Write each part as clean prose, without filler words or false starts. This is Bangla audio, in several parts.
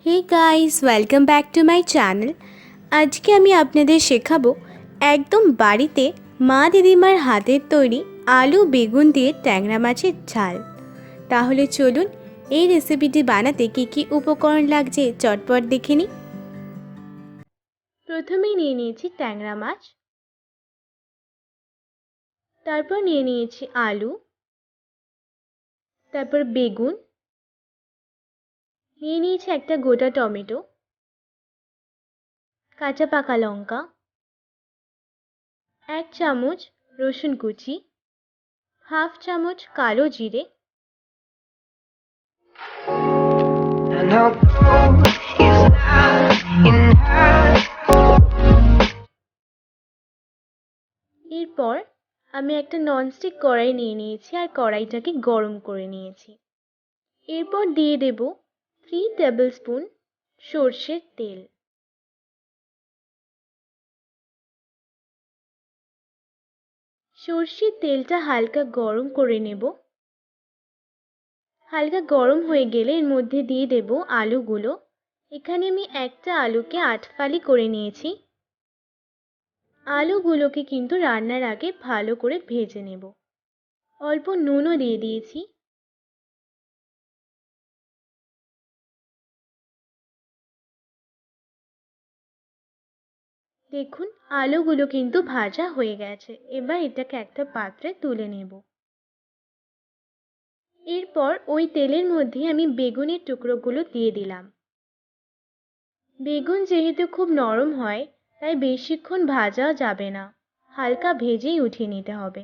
Hey guys, welcome back to my channel. আজকে আমি আপনাদের শেখাবো একদম বাড়িতে মা দিদিমার হাতের তৈরি আলু বেগুন দিয়ে ট্যাংরা মাছের ঝাল। তাহলে চলুন এই রেসিপিটি বানাতে কী কী উপকরণ লাগছে চটপট দেখে নিই। প্রথমেই নিয়ে নিয়েছি ট্যাংরা মাছ, তারপর নিয়ে নিয়েছি আলু, তারপর বেগুন, নিয়ে নিয়েছি একটা গোটা টমেটো, কাঁচা পাকা লঙ্কা, 1 চামচ রসুন কুচি, হাফ চামচ কালো জিরে, এরপর আমি একটা ননস্টিক কড়াই নিয়ে নিয়েছি আর কড়াইটাকে গরম করে নিয়েছি। এরপর দিয়ে দেব 3 টেবিল স্পুন সর্ষের তেল। সর্ষের তেলটা হালকা গরম করে নেব। হালকা গরম হয়ে গেলে এর মধ্যে দিয়ে দেব আলুগুলো। এখানে আমি একটা আলুকে 8 ফালি করে নিয়েছি। আলুগুলোকে কিন্তু রান্নার আগে ভালো করে ভেজে নেব। অল্প নুনও দিয়ে দিয়েছি। দেখুন আলুগুলো কিন্তু ভাজা হয়ে গেছে। এবার এটাকে একটা পাত্রে তুলে নেব। এরপর ওই তেলের মধ্যে আমি বেগুনের টুকরোগুলো দিয়ে দিলাম। বেগুন যেহেতু খুব নরম হয় তাই বেশিক্ষণ ভাজা যাবে না, হালকা ভেজেই উঠিয়ে নিতে হবে।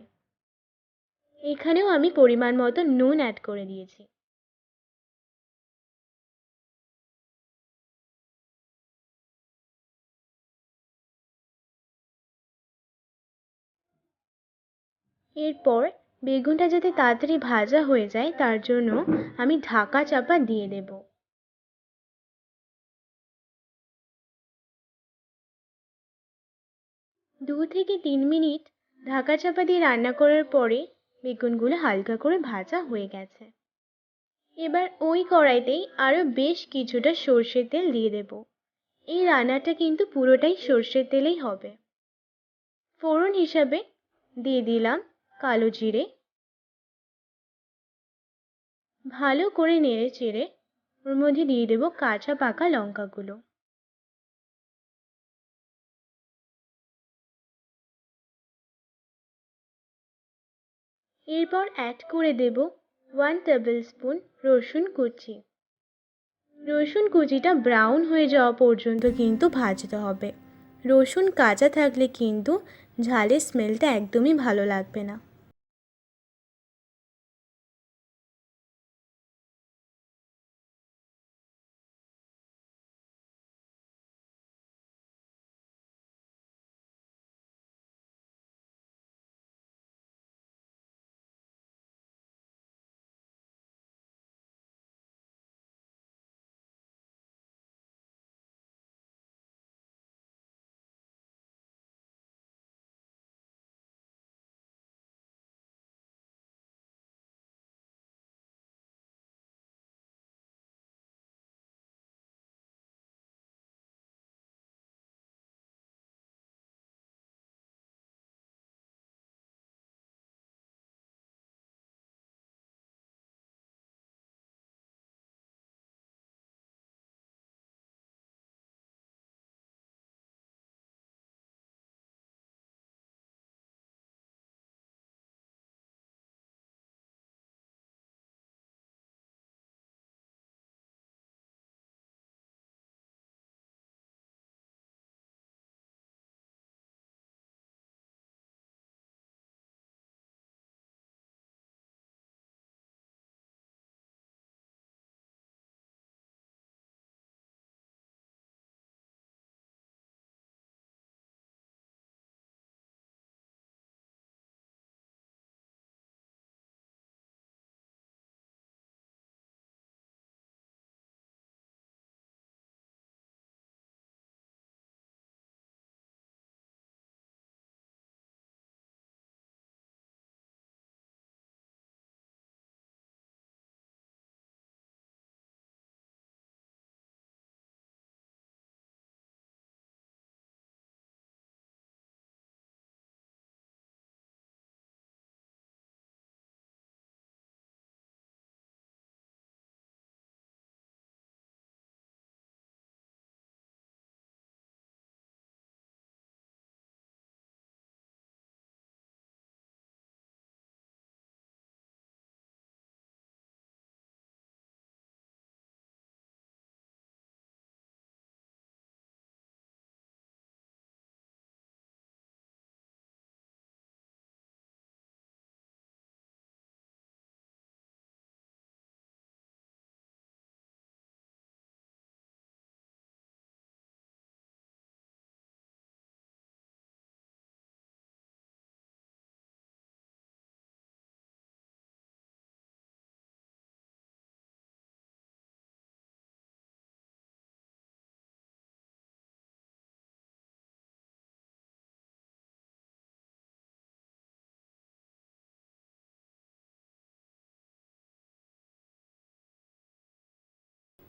এখানেও আমি পরিমাণ মতো নুন অ্যাড করে দিয়েছি। এরপর বেগুনটা যাতে তাড়াতাড়ি ভাজা হয়ে যায় তার জন্য আমি ঢাকা চাপা দিয়ে দেব। 2 থেকে 3 মিনিট ঢাকা চাপা দিয়ে রান্না করার পরে বেগুনগুলো হালকা করে ভাজা হয়ে গেছে। এবার ওই কড়াইতেই আরও বেশ কিছুটা সর্ষের তেল দিয়ে দেব। এই রান্নাটা কিন্তু পুরোটাই সর্ষের তেলেই হবে। ফোড়ন হিসাবে দিয়ে দিলাম কালো জিরে। ভালো করে নেড়ে চেড়ে ওর মধ্যে দিয়ে দেব কাঁচা পাকা লঙ্কাগুলো। এরপর অ্যাড করে দেব 1 টেবিল স্পুন রসুন কুচি। রসুন কুচিটা ব্রাউন হয়ে যাওয়া পর্যন্ত কিন্তু ভাজতে হবে। রসুন কাঁচা থাকলে কিন্তু ঝালের স্মেলটা একদমই ভালো লাগবে না।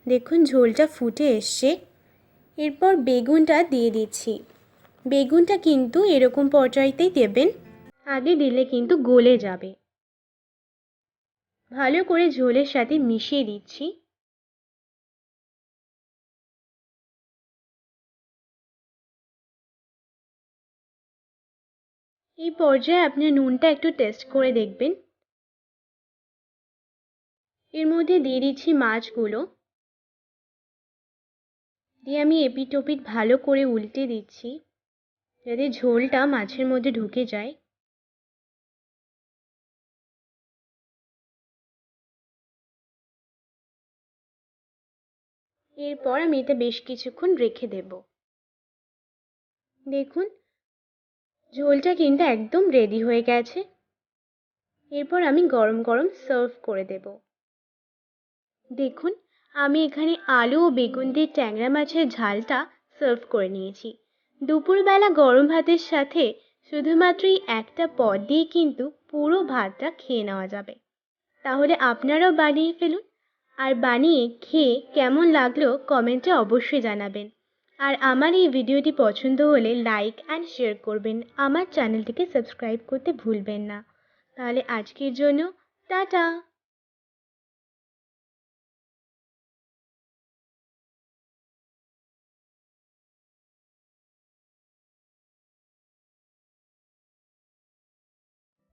দেখুন ঝোলটা ফুটে এসছে। এরপর বেগুনটা দিয়ে দিচ্ছি। বেগুনটা কিন্তু এরকম পর্যায়েতেই দেবেন, আগে দিলে কিন্তু গলে যাবে। ভালো করে ঝোলের সাথে মিশিয়ে দিচ্ছি। এই পর্যায়ে আপনি নুনটা একটু টেস্ট করে দেখবেন। এর মধ্যে দিয়ে দিচ্ছি মাছগুলো, দিয়ে আমি এপিট ওপিট ভালো করে উল্টে দিচ্ছি যাতে ঝোলটা মাছের মধ্যে ঢুকে যায়। এরপর আমি এটা বেশ কিছুক্ষণ রেখে দেব। দেখুন ঝোলটা কিন্তু একদম রেডি হয়ে গেছে। এরপর আমি গরম গরম সার্ভ করে দেব। দেখুন আমি এখানে আলু ও বেগুন দিয়ে ট্যাংরা মাছের ঝালটা সার্ভ করে নিয়েছি। দুপুরবেলা গরম ভাতের সাথে শুধুমাত্র এই একটা পদ দিয়ে কিন্তু পুরো ভাতটা খেয়ে নেওয়া যাবে। তাহলে আপনারাও বানিয়ে ফেলুন, আর বানিয়ে খেয়ে কেমন লাগলো কমেন্টে অবশ্যই জানাবেন। আর আমার এই ভিডিওটি পছন্দ হলে লাইক অ্যান্ড শেয়ার করবেন, আমার চ্যানেলটিকে সাবস্ক্রাইব করতে ভুলবেন না। তাহলে আজকের জন্য টাটা।